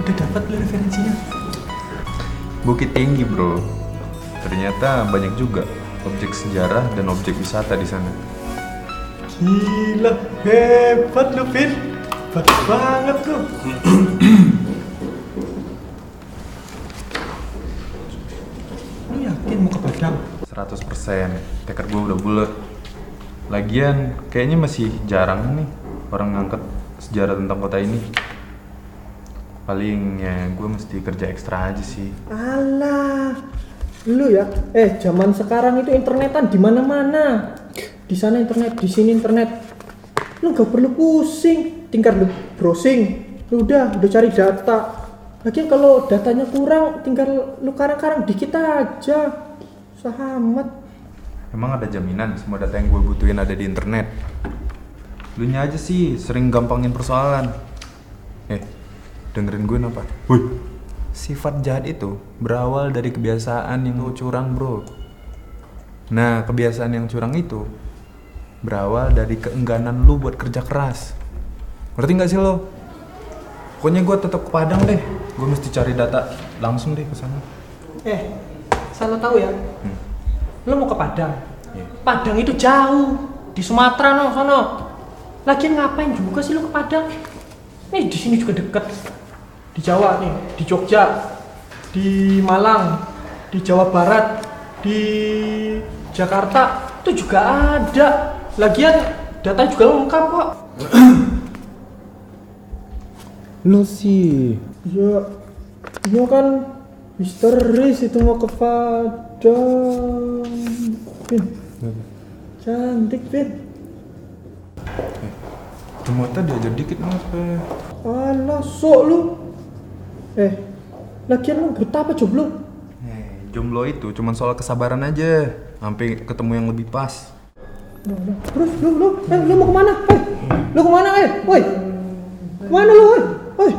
Udah dapat lo referensinya? Bukit Tinggi bro. Ternyata banyak juga objek sejarah dan objek wisata di sana. Gila, hebat lo Vin. Hebat banget lo. Lo yakin mau ke Padang? 100%. Tekad gue udah bulat. Lagian kayaknya masih jarang nih orang ngangkat sejarah tentang kota ini. Paling ya gue mesti kerja ekstra aja sih. Alah, lu ya, zaman sekarang itu internetan di mana-mana. Di sana internet, di sini internet. Lu gak perlu pusing, tinggal lu browsing. Lu udah cari data. Lagian kalau datanya kurang, tinggal lu karang-karang dikit aja. Sahamat. Emang ada jaminan semua data yang gue butuhin ada di internet? Lu nya aja sih sering gampangin persoalan. Dengerin gue apa? Woi, sifat jahat itu berawal dari kebiasaan yang curang bro. Nah, kebiasaan yang curang itu berawal dari keengganan lu buat kerja keras. Ngerti gak sih lo? Pokoknya gue tetap ke Padang deh. Gue mesti cari data langsung deh ke sana. Salah tahu ya. Lu mau ke Padang? Yeah. Padang itu jauh di Sumatera no, sono. Lagian ngapain juga sih lu ke Padang? Nih di sini juga deket. Di Jawa nih, di Jogja, di Malang, di Jawa Barat, di Jakarta itu juga ada. Lagian data juga lengkap kok. Lo sih. Ya kan misteris itu mau ke Padang. Vin. Cantik, Vin. Cuma tadi diajar dikit mas. Alah, sok lu. Lagian lu betapa jomblo? Jomblo itu cuma soal kesabaran aja sampai ketemu yang lebih pas. Terus lu mau kemana? Lu kemana woi? Kemana lu woi?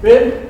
Vin.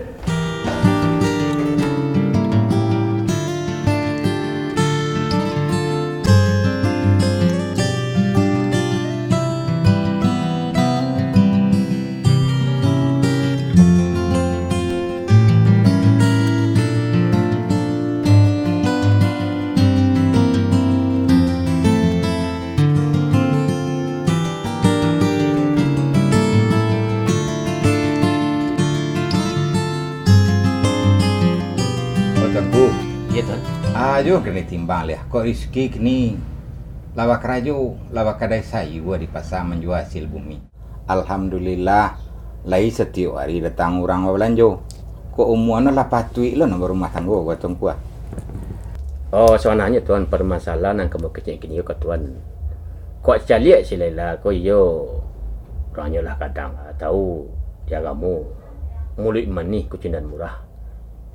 Ayo kena timbang lihat. Kok rezeki kini lawak rajo, lawak kadai sayu di pasar menjual hasil bumi. Alhamdulillah, lai setiap hari datang orang belanja. Kok umuan lah patui lo nomor rumah tangga gua tunggu. Oh, soalnya tuan permasalahan yang kamu kecil kini ke tuan. Kok caliak silela kau yo orangnya lah kadang tahu dia kamu mulut manis kucing dan murah.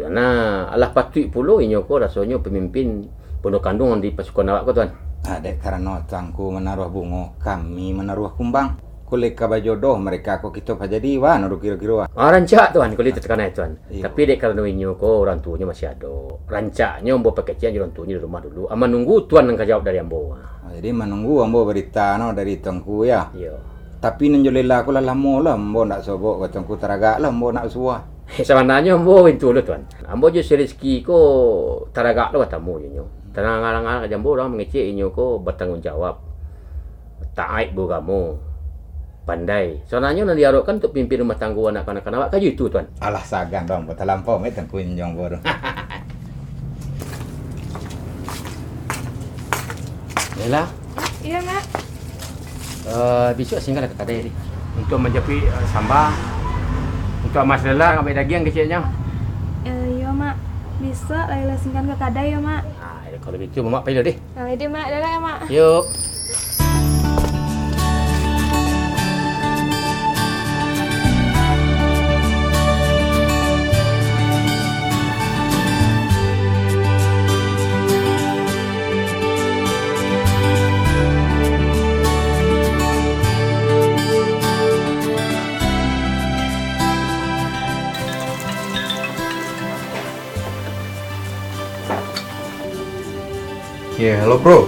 Karena alah patut puluh inyo ko rasanya pemimpin penuh kandungan di pasukan awak ko tuan. Ada karena tuanku menaruh bunga, kami menaruh kumbang. Kulit kabajodoh mereka ko kita jadi wah naruh kira-kira. Rancak tuan kulit tekan tuan. Iyo. Tapi dek karena inyo ko orang tuanya masih ada. Rancaknya ambo pakai cian orang tuanya di rumah dulu. Ama nunggu tuan yang jawab dari ambo. Jadi menunggu ambo berita no dari tuanku ya. Iya. Tapi nenjolela aku lah lama lah ambo nak sobok tuanku teragak lah ambo nak suah. Sebenarnya ambo itu lo tuan. Ambo je rezeki ko taragak lo katamu inyo. Tenang-tenang aja ambo orang mengecek inyo ko bertanggung jawab. Taat bu kamu. Pandai. Soalnya nak diharapkan untuk pimpin rumah tangga anak-anak awak kaju itu tuan. Alah sagan dong, buat lampau met tengku nyong bodoh. Yalah. Iya, Mak. Besok singgah ke kedai ni. Untuk menjepit sambal. Untuk Mas Lela ngambil daging kecilnya. Iya, Mak. Bisa Laila singkan ke kadai ya, Mak. Nah, kalau gitu Mak pilih deh. Nah, ini Mak, dah ya, Mak. Yuk. Ya, halo bro.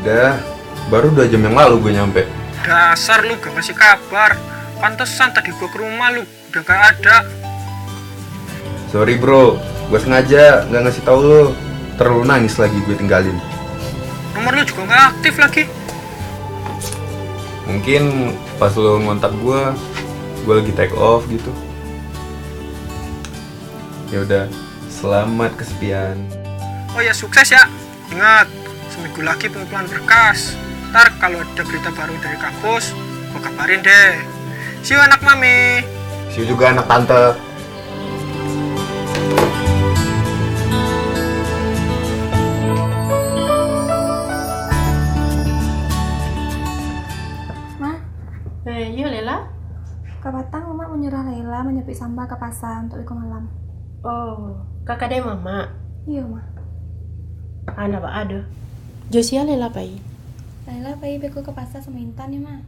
Udah, baru 2 jam yang lalu gue nyampe. Dasar lu gak ngasih kabar. Pantesan tadi gua ke rumah lu udah gak ada. Sorry bro, gue sengaja nggak ngasih tahu lo. Terlalu nangis lagi gue tinggalin. Nomor lu juga gak aktif lagi. Mungkin pas lo ngontak gue lagi take off gitu. Ya udah, selamat kesepian. Oh ya, sukses ya. Ingat, seminggu lagi pengumpulan berkas. Ntar kalau ada berita baru dari kampus, gua kabarin deh. See you anak mami. See you juga anak tante. Ma, Iya Lela. Kak Batang Mama menyuruh Laila menyepi sampah ke pasar untuk ikut malam. Oh, kakak dia mama. Iya, Ma. Anak apa ada? Josia Lela pai. Laila pergi beku ke pasar sama Intan ya, Ma.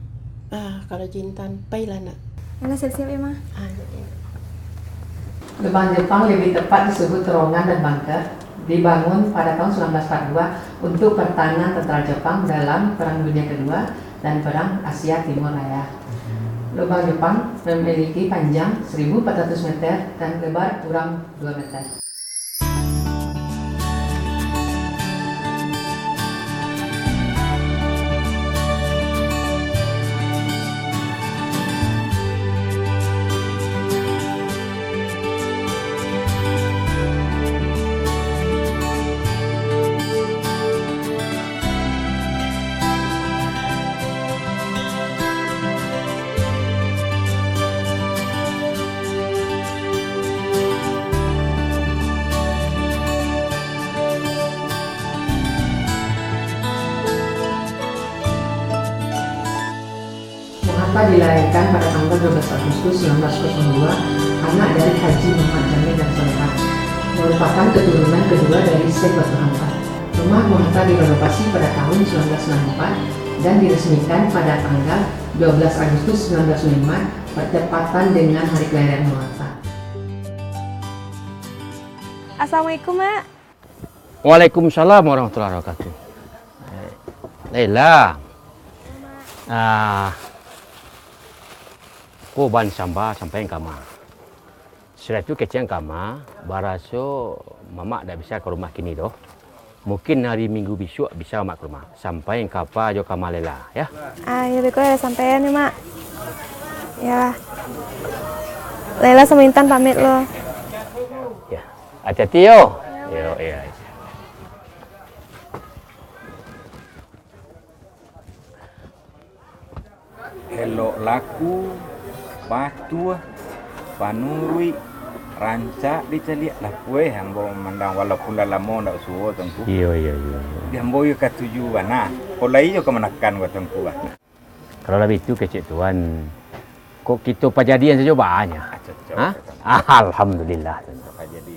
Kalau Jintan pai lah nak. Laila siap-siap ya, Ma. Gerbang Jepang lebih tepat disebut terowongan dan bunker, dibangun pada tahun 1942 untuk pertahanan tentara Jepang dalam Perang Dunia Kedua dan Perang Asia Timur Raya. Lubang Jepang memiliki panjang 1.400 meter dan lebar kurang 2 meter. Muhammad dilahirkan pada tanggal 12 Agustus 1902, anak dari Haji Muhammad Jamil dan Soleha, merupakan keturunan kedua dari Syekh Batu Hamka. Rumah Muhammad direnovasi pada tahun 1994 dan diresmikan pada tanggal 12 Agustus 1905 bertepatan dengan hari kelahiran Muhammad. Assalamualaikum, Mak. Waalaikumsalam warahmatullahi wabarakatuh. Lela. Ko ban samba sampai kama. Setelah itu keceng kama, baraso mama dah bisa ke rumah kini doh. Mungkin hari Minggu besok bisa mak ke rumah. Sampai kapa jo kama Lela ya. Ya beku ya sampean ya, Mak. Ya. Laila sama Intan pamit lo. Ya. Hati-hati yo. Yo ya. Elok laku, batu, panurui, rancak diceliak lah kue yang bawa memandang walaupun lama ndak suwo tengku. Iya. Dia bawa ke tujuan nah. Pola iyo ke menekan gua tengku ah. Kalau lebih itu kecik tuan, kok kita pajadian saja banyak. Hah? Alhamdulillah. Jadi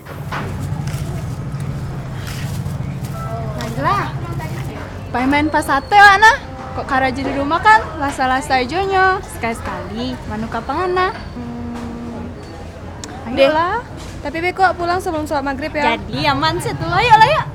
Lah, main pas sate mana? Kok karaji di rumah kan? Lasa-lasa ijonya. Sekali-sekali, manu kapangana. Ayolah. Tapi Beko pulang sebelum sholat maghrib ya. Jadi aman sih tuh, ayo lah ya.